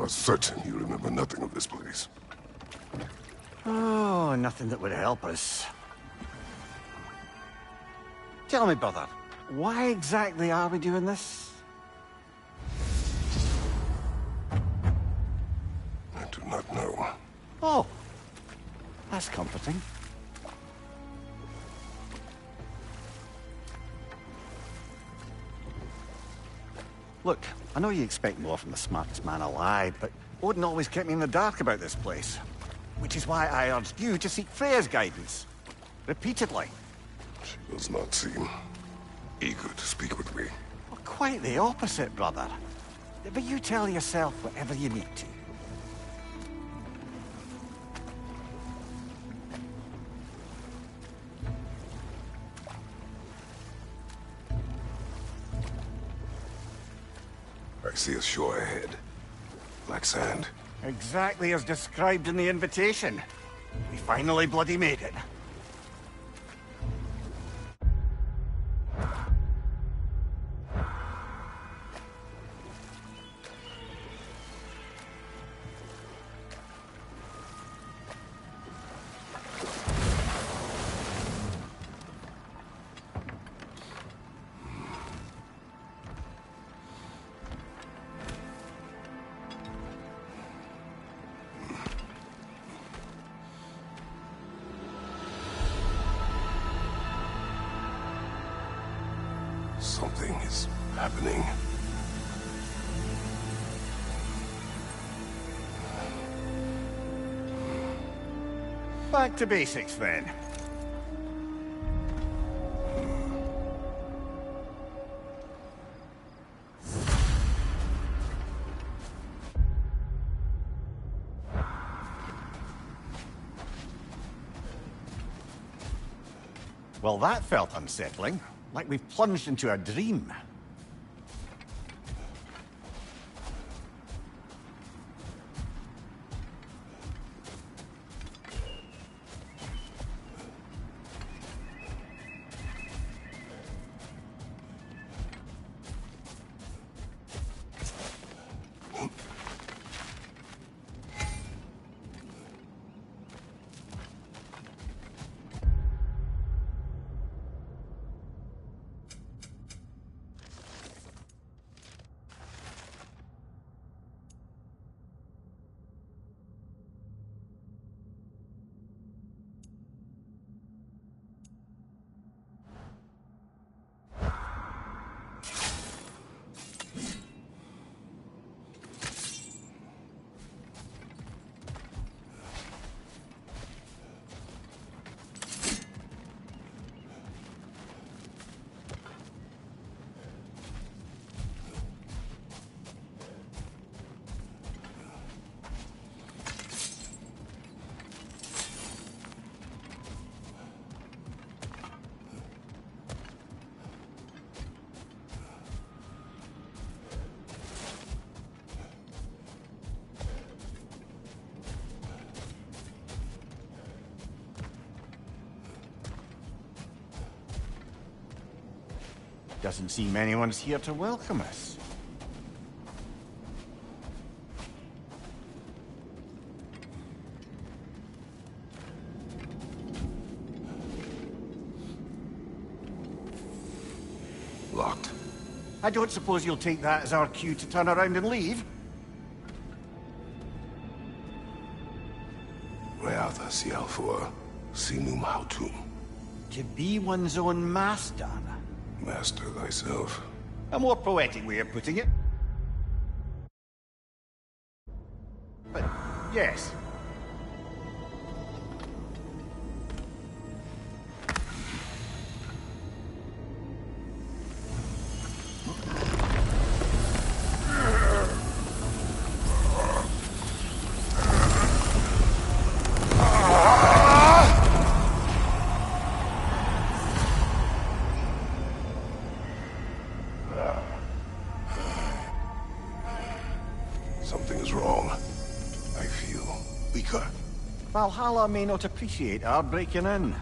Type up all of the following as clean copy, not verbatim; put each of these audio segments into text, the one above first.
are certain you remember nothing of this place. Oh, nothing that would help us. Tell me, brother, why exactly are we doing this? I do not know. Oh, that's comforting. Look, I know you expect more from the smartest man alive, but Odin always kept me in the dark about this place. Which is why I urged you to seek Freya's guidance. Repeatedly. She does not seem eager to speak with me. Well, quite the opposite, brother. But you tell yourself whatever you need to. I see a shore ahead. Black sand. Exactly as described in the invitation. We finally bloody made it. Something is happening. Back to basics, then. Well, that felt unsettling. Like we've plunged into a dream. Doesn't seem anyone's here to welcome us. Locked. I don't suppose you'll take that as our cue to turn around and leave? Reatha Sialfur, Sinum Hautum. To be one's own master. Master thyself. A more poetic way of putting it. But, yes. Something is wrong. I feel weaker. Valhalla may not appreciate our breaking in.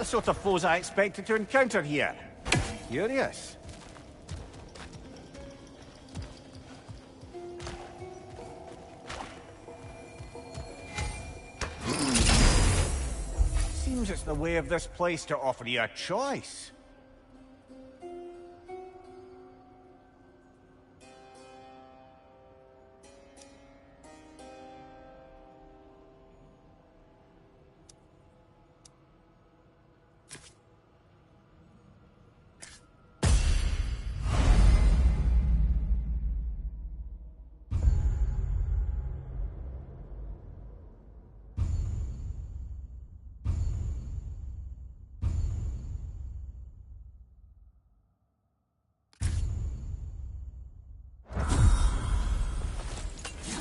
sort of foes I expected to encounter here. Curious. Seems it's the way of this place to offer you a choice.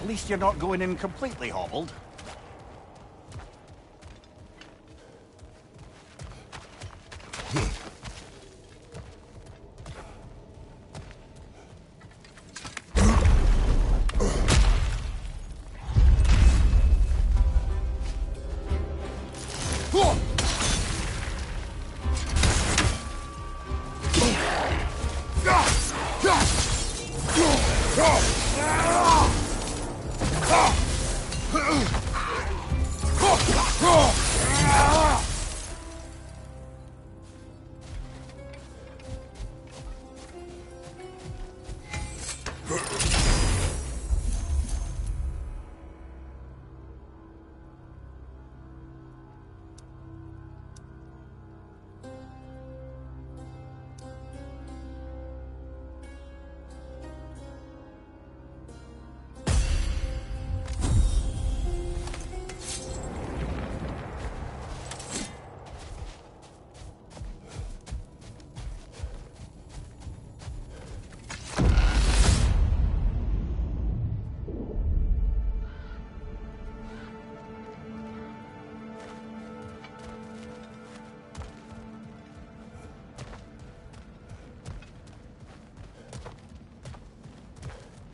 At least you're not going in completely hobbled.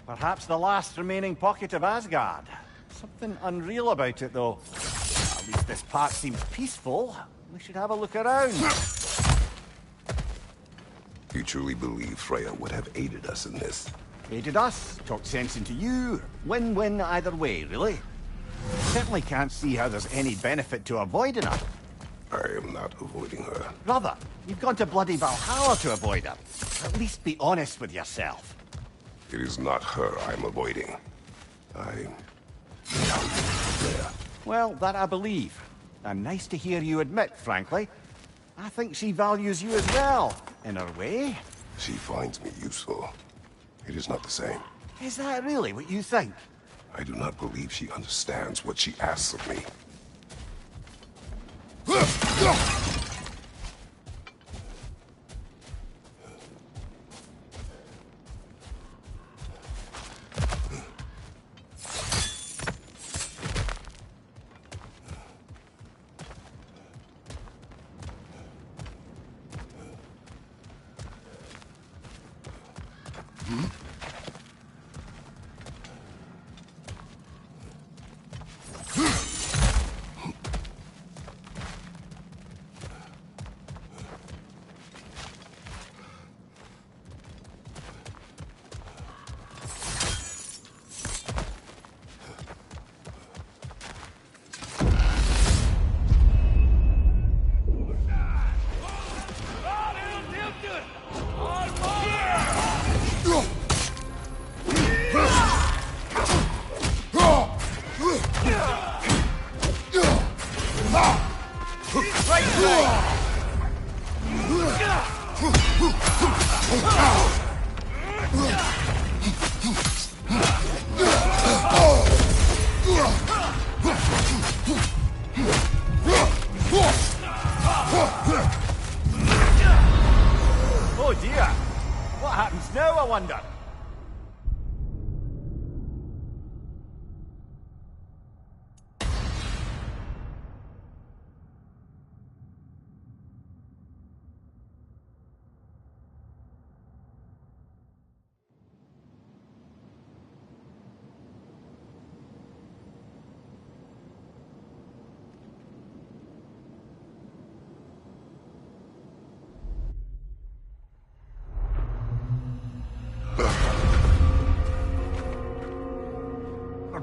Perhaps the last remaining pocket of Asgard. Something unreal about it, though. At least this part seems peaceful. We should have a look around. You truly believe Freya would have aided us in this? Aided us, talked sense into you. Win-win either way, really. Certainly can't see how there's any benefit to avoiding her. I am not avoiding her. Brother, you've gone to bloody Valhalla to avoid her. At least be honest with yourself. It is not her I'm avoiding. I value Freya. Well, that I believe. And nice to hear you admit, frankly. I think she values you as well, in her way. She finds me useful. It is not the same. Is that really what you think? I do not believe she understands what she asks of me.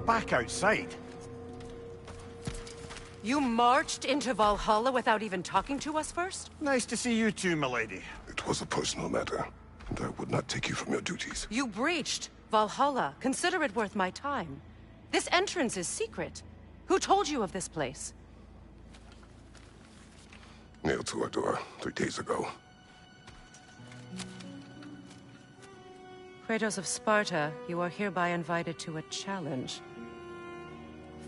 back outside. You marched into Valhalla without even talking to us first? Nice to see you too, milady. It was a personal matter, and I would not take you from your duties. You breached Valhalla. Consider it worth my time. This entrance is secret. Who told you of this place? Nailed to our door 3 days ago. Kratos of Sparta, you are hereby invited to a challenge.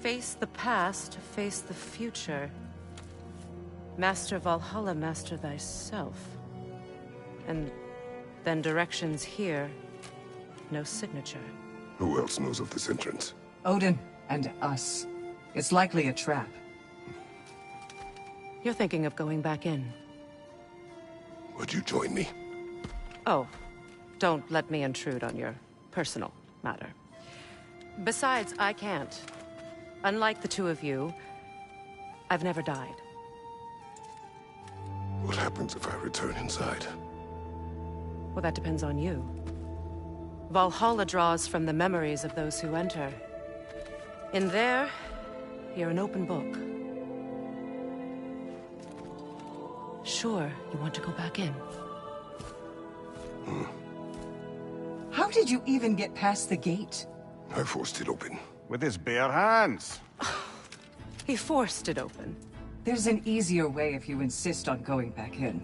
Face the past, face the future. Master Valhalla, master thyself. And then directions here, no signature. Who else knows of this entrance? Odin and us. It's likely a trap. You're thinking of going back in. Would you join me? Oh, don't let me intrude on your personal matter. Besides, I can't. Unlike the two of you, I've never died. What happens if I return inside? Well, that depends on you. Valhalla draws from the memories of those who enter. In there, you're an open book. Sure, you want to go back in. How did you even get past the gate? I forced it open. With his bare hands. He forced it open. There's an easier way if you insist on going back in.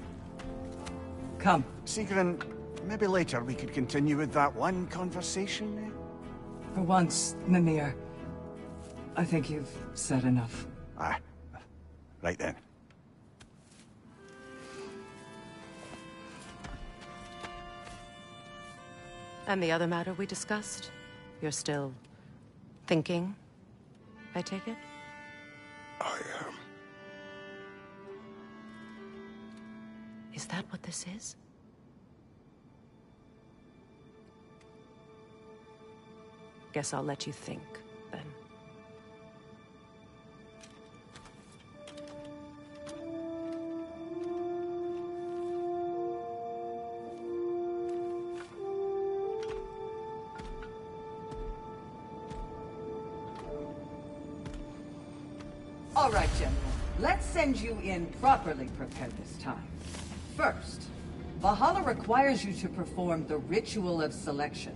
Come. Sigrun, maybe later we could continue with that one conversation, eh? For once, Mimir, I think you've said enough. Ah, right then. And the other matter we discussed? You're still thinking, I take it? I am. Is that what this is? Guess I'll let you think, then. All right, General. Let's send you in properly prepared this time. First, Valhalla requires you to perform the Ritual of Selection.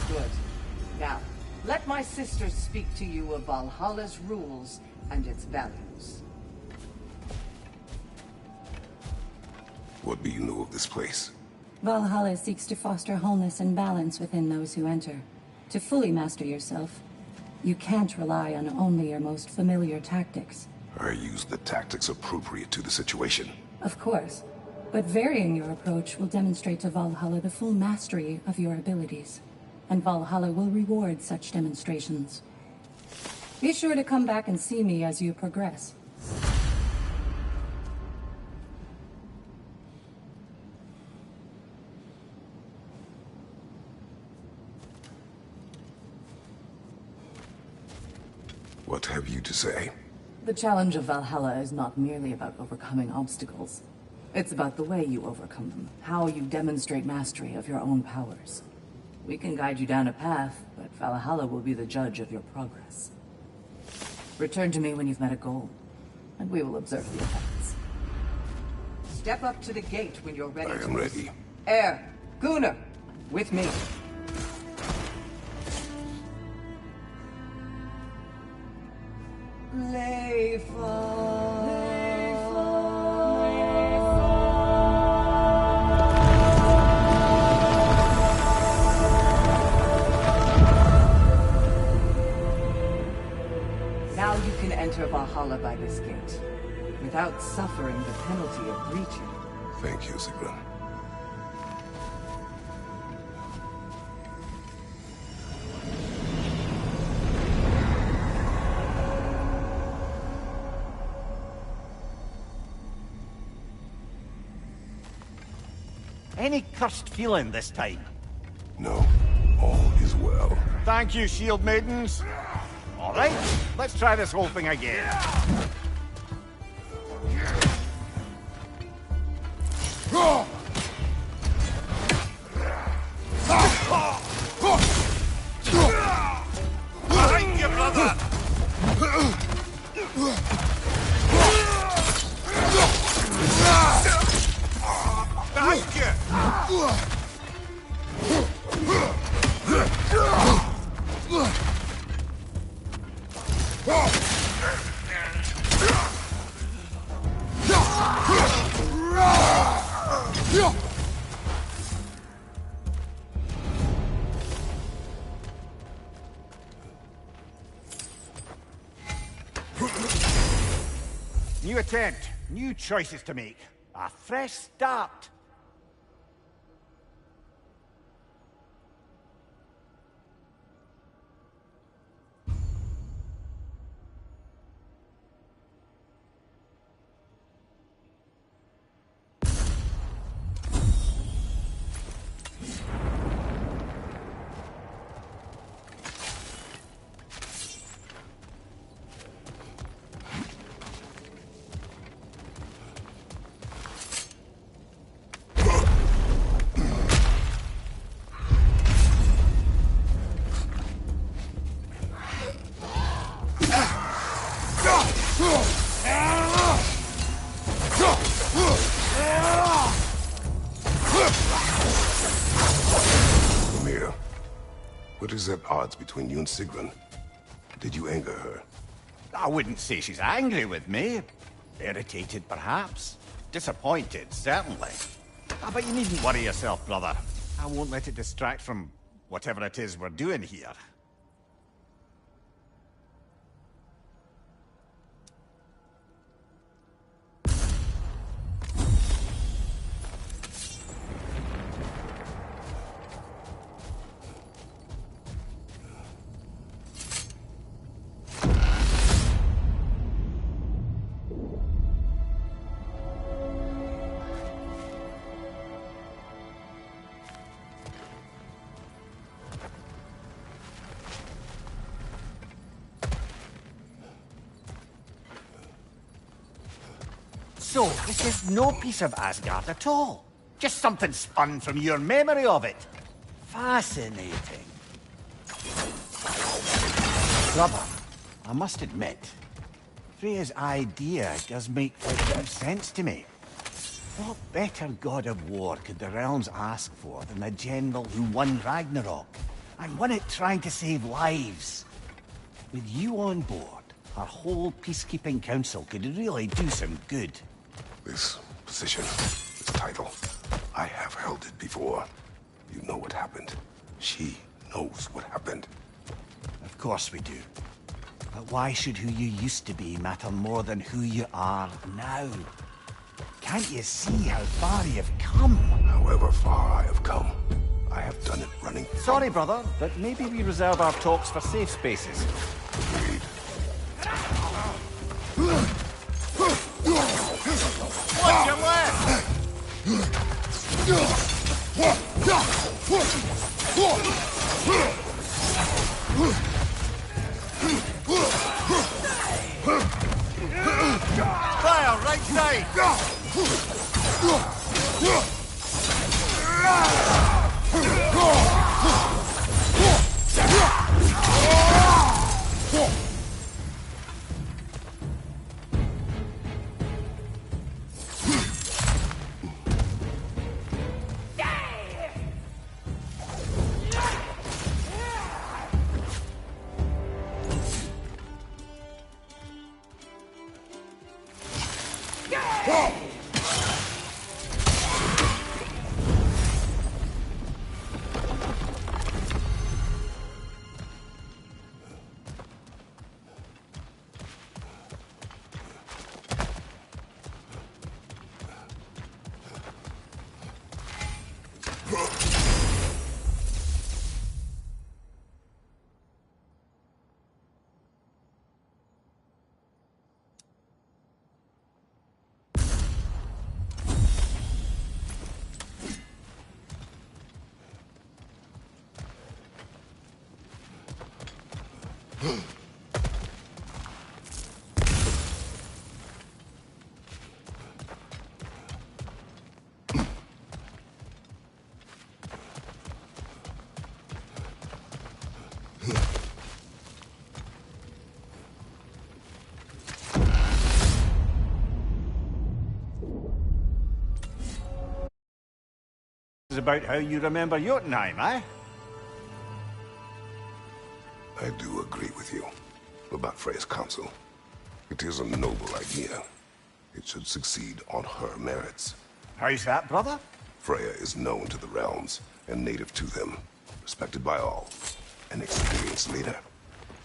Good. Now, let my sisters speak to you of Valhalla's rules and its values. What do you know of this place? Valhalla seeks to foster wholeness and balance within those who enter. To fully master yourself, you can't rely on only your most familiar tactics. I use the tactics appropriate to the situation. Of course, but varying your approach will demonstrate to Valhalla the full mastery of your abilities. And Valhalla will reward such demonstrations. Be sure to come back and see me as you progress. What have you to say? The challenge of Valhalla is not merely about overcoming obstacles. It's about the way you overcome them, how you demonstrate mastery of your own powers. We can guide you down a path, but Valhalla will be the judge of your progress. Return to me when you've met a goal, and we will observe the effects. Step up to the gate when you're ready. I am ready. Air, Gunnar, with me. Now you can enter Valhalla by this gate, without suffering the penalty of breaching. Thank you, Sigrun. Any cursed feeling this time? No, all is well. Thank you, shield maidens. All right, let's try this whole thing again. Behind you, brother! Behind you! New attempt, new choices to make. A fresh start. Mira, what is at odds between you and Sigrun? Did you anger her? I wouldn't say she's angry with me. Irritated, perhaps. Disappointed, certainly. But you needn't worry yourself, brother. I won't let it distract from whatever it is we're doing here. So, this is no piece of Asgard at all. Just something spun from your memory of it. Fascinating. Brother, I must admit, Freya's idea does make a bit of sense to me. What better god of war could the realms ask for than the general who won Ragnarok, and won it trying to save lives? With you on board, our whole peacekeeping council could really do some good. This position, this title, I have held it before. You know what happened. She knows what happened. Of course we do. But why should who you used to be matter more than who you are now? Can't you see how far you've come? However far I have come, I have done it running. Sorry, brother, but maybe we reserve our talks for safe spaces. Agreed. What's your left? right side! Is about how you remember Jotunheim, eh? I do agree with you about Freya's council. It is a noble idea. It should succeed on her merits. How's that, brother? Freya is known to the realms and native to them, respected by all, an experienced leader.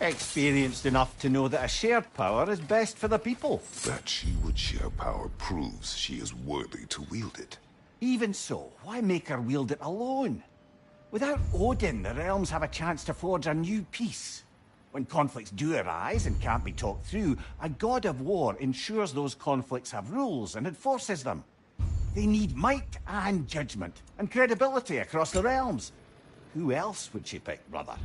Experienced enough to know that a shared power is best for the people. That she would share power proves she is worthy to wield it. Even so, why make her wield it alone? Without Odin, the realms have a chance to forge a new peace. When conflicts do arise and can't be talked through, a god of war ensures those conflicts have rules and enforces them. They need might and judgment, and credibility across the realms. Who else would she pick, brother?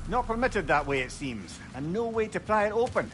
Not permitted that way, it seems, and no way to pry it open.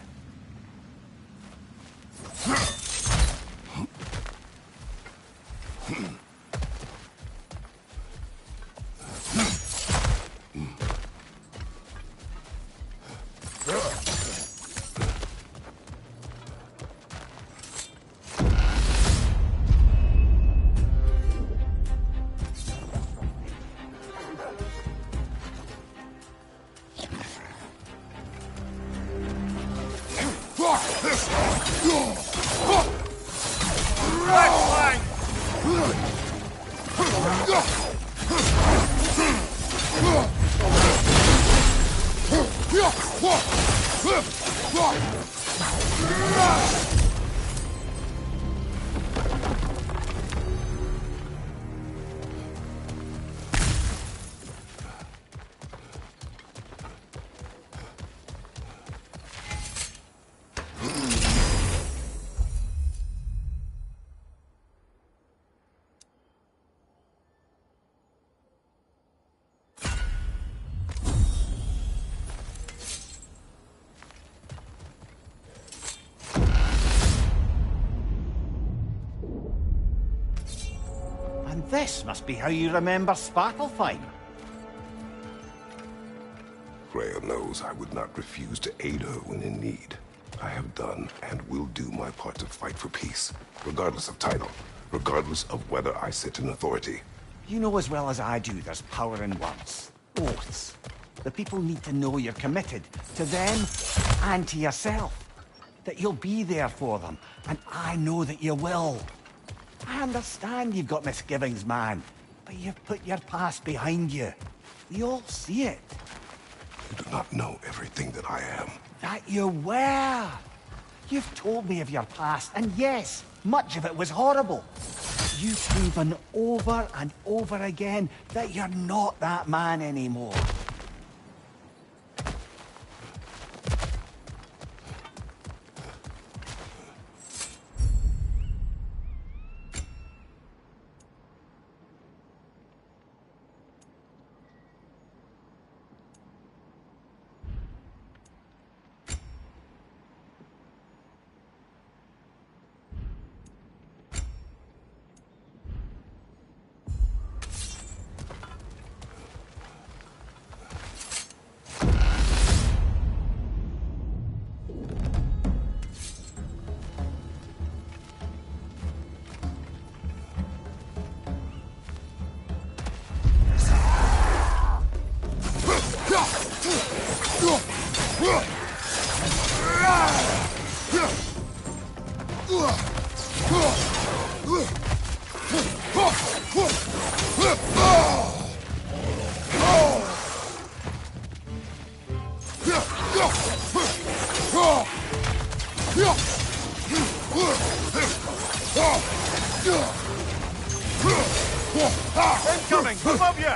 This must be how you remember Svartalfheim. Freya knows I would not refuse to aid her when in need. I have done and will do my part to fight for peace, regardless of title, regardless of whether I sit in authority. You know as well as I do there's power in words. Oaths. The people need to know you're committed to them and to yourself. That you'll be there for them, and I know that you will. I understand you've got misgivings, man, but you've put your past behind you. We all see it. You do not know everything that I am. That you were. You've told me of your past, and yes, much of it was horrible. You've proven over and over again that you're not that man anymore. Incoming! Above you!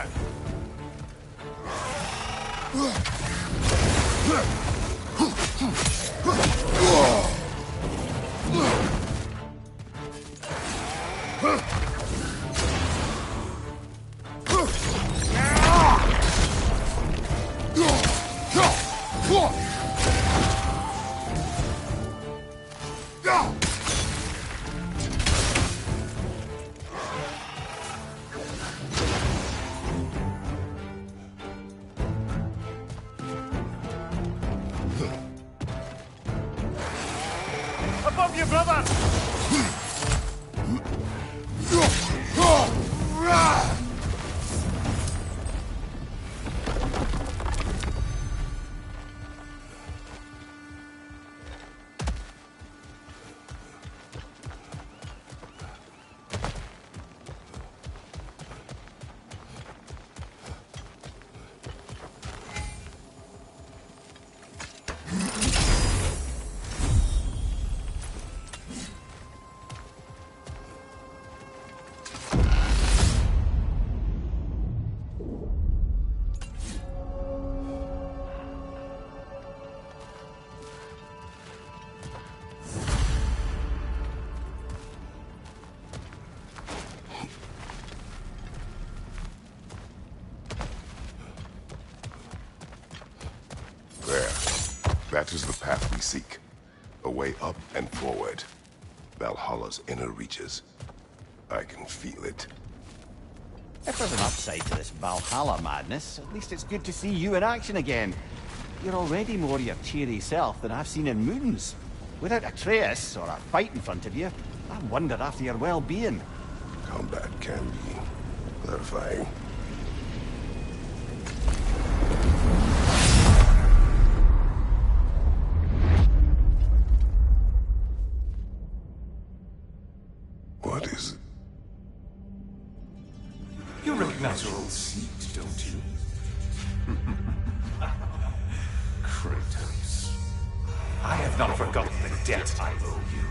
Above you, brother! That is the path we seek. A way up and forward. Valhalla's inner reaches. I can feel it. If there's an upside to this Valhalla madness, at least it's good to see you in action again. You're already more your cheery self than I've seen in moons. Without Atreus, or a fight in front of you, I wonder after your well-being. Combat can be clarifying. What is it? You recognize your old seat, don't you? Kratos. I have not forgotten the debt I owe you.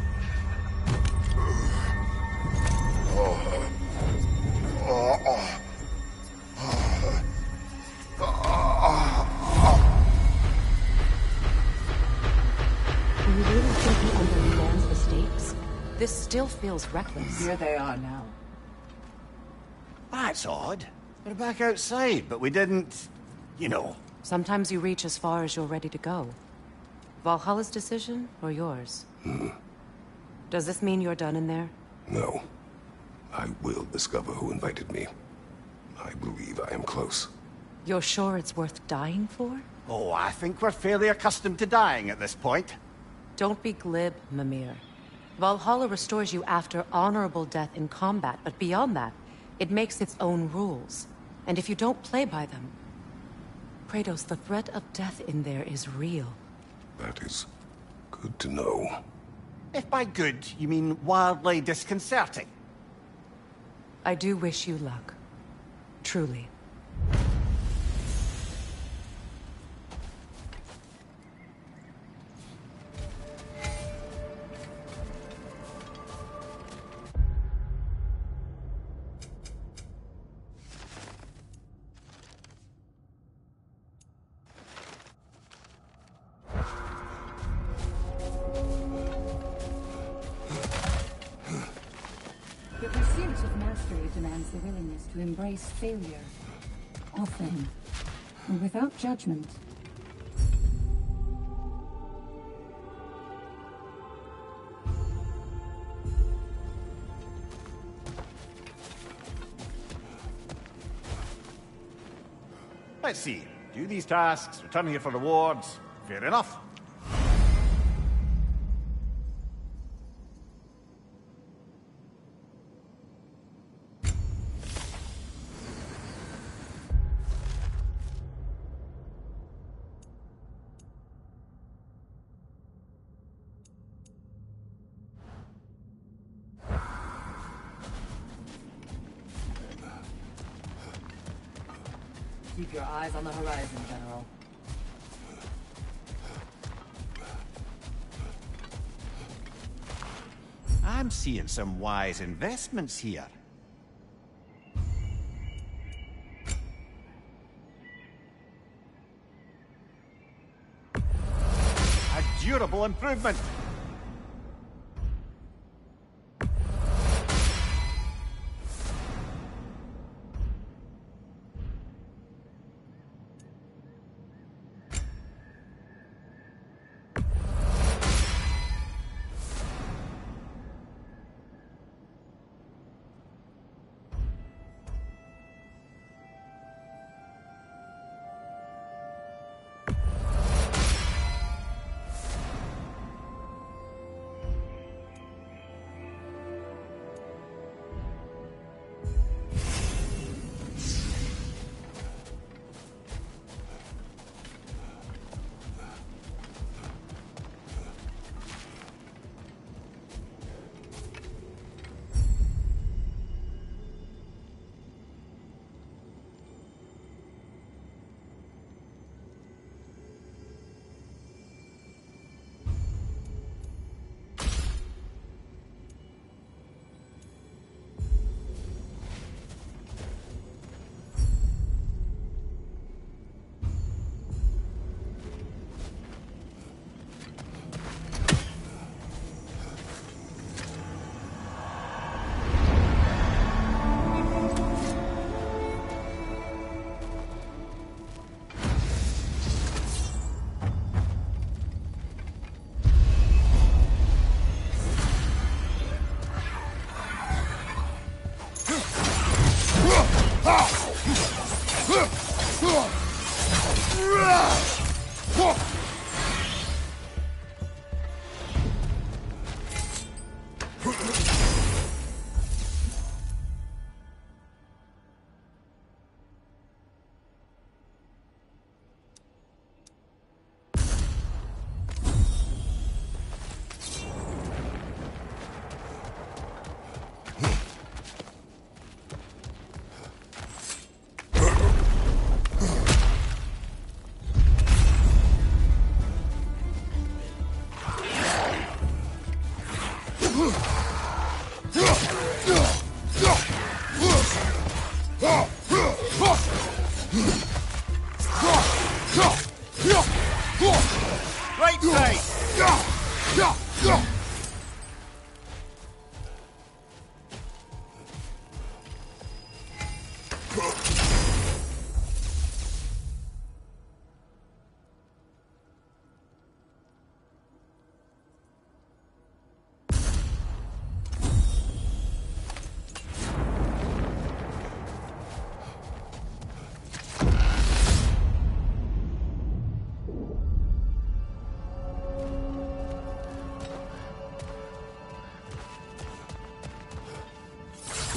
Are you really thinking under man's mistakes? This still feels reckless. Here they are now. That's odd. We're back outside, but we didn't... you know. Sometimes you reach as far as you're ready to go. Valhalla's decision, or yours? Does this mean you're done in there? No. I will discover who invited me. I believe I am close. You're sure it's worth dying for? Oh, I think we're fairly accustomed to dying at this point. Don't be glib, Mimir. Valhalla restores you after honorable death in combat, but beyond that, it makes its own rules. And if you don't play by them... Kratos, the threat of death in there is real. That is good to know. If by good, you mean wildly disconcerting. I do wish you luck. Truly. The pursuit of mastery demands the willingness to embrace failure, often, and without judgment. Let's see. Do these tasks, return here for rewards. Fair enough. Keep your eyes on the horizon, General. I'm seeing some wise investments here. A durable improvement. Right side!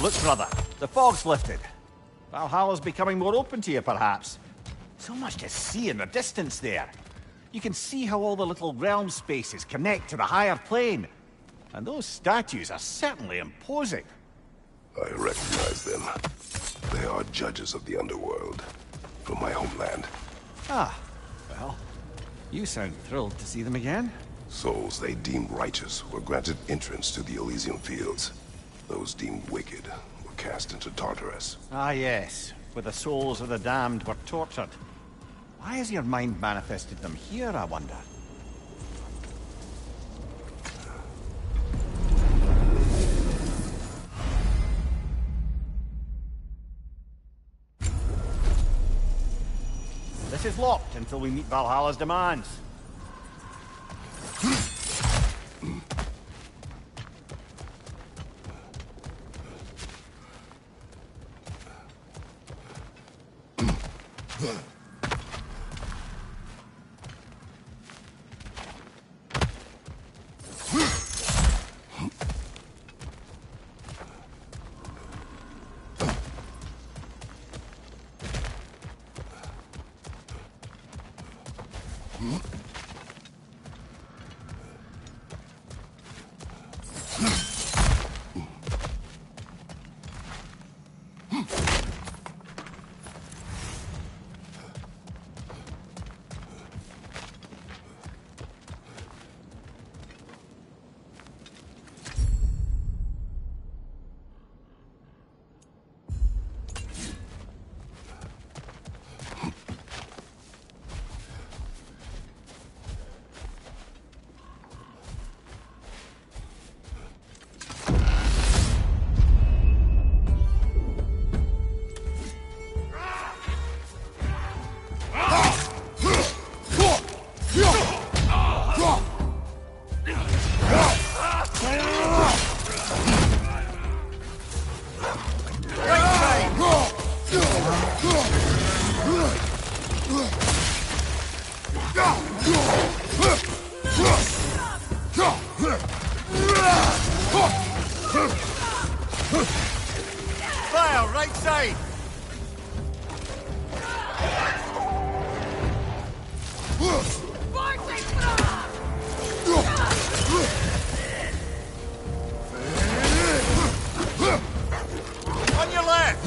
Look, brother, the fog's lifted. Valhalla's becoming more open to you, perhaps. So much to see in the distance there. You can see how all the little realm spaces connect to the higher plane. And those statues are certainly imposing. I recognize them. They are judges of the underworld, from my homeland. Ah, well, you sound thrilled to see them again. Souls they deemed righteous were granted entrance to the Elysium Fields. Those deemed wicked were cast into Tartarus. Ah, yes, where the souls of the damned were tortured. Why has your mind manifested them here, I wonder? This is locked until we meet Valhalla's demands. Fire, right side! On your left!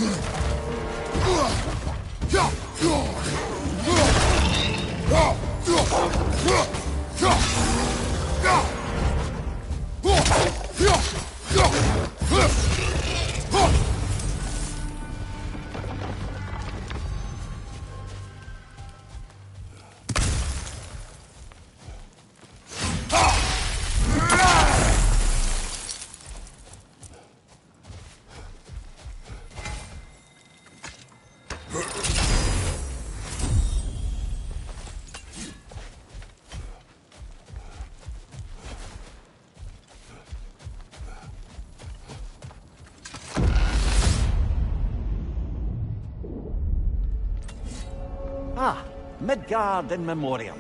Ah, Midgard in Memoriam.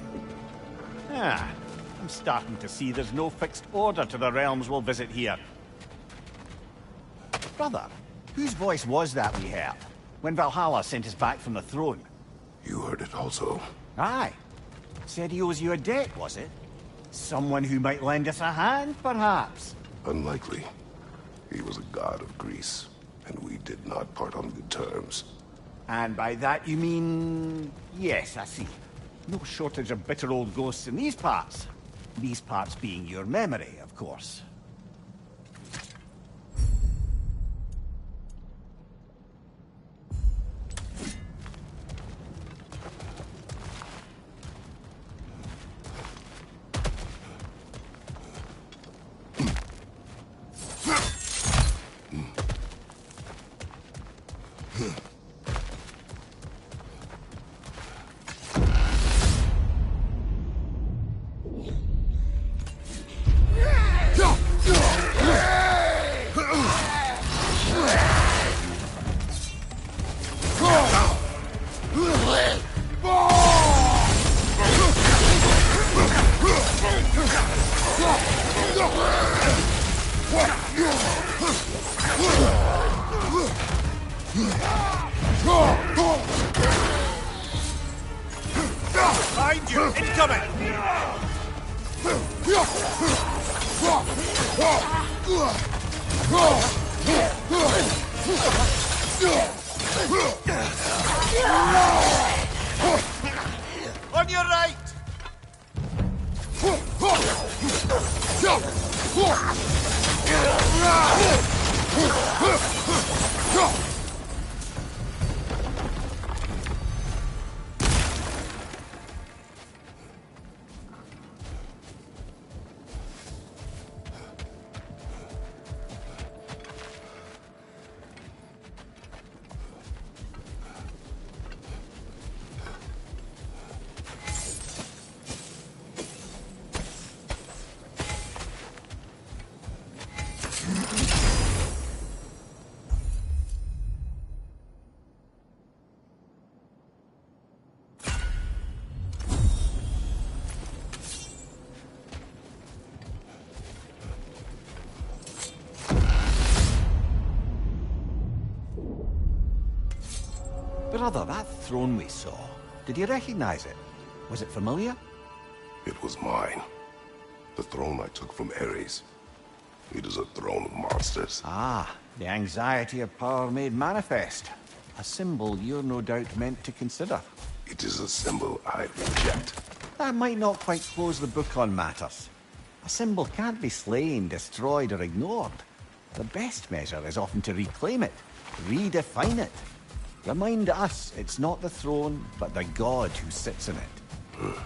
Ah, I'm starting to see there's no fixed order to the realms we'll visit here. Brother, whose voice was that we heard when Valhalla sent us back from the throne? You heard it also. Aye. Said he owes you a debt, was it? Someone who might lend us a hand, perhaps? Unlikely. He was a god of Greece, and we did not part on good terms. And by that you mean... Yes, I see. No shortage of bitter old ghosts in these parts. These parts being your memory, of course. Behind you! Incoming! On your right! Brother, that throne we saw, did you recognize it? Was it familiar? It was mine. The throne I took from Ares. It is a throne of monsters. Ah, the anxiety of power made manifest. A symbol you're no doubt meant to consider. It is a symbol I reject. That might not quite close the book on matters. A symbol can't be slain, destroyed, or ignored. The best measure is often to reclaim it, redefine it. Remind us it's not the throne, but the god who sits in it.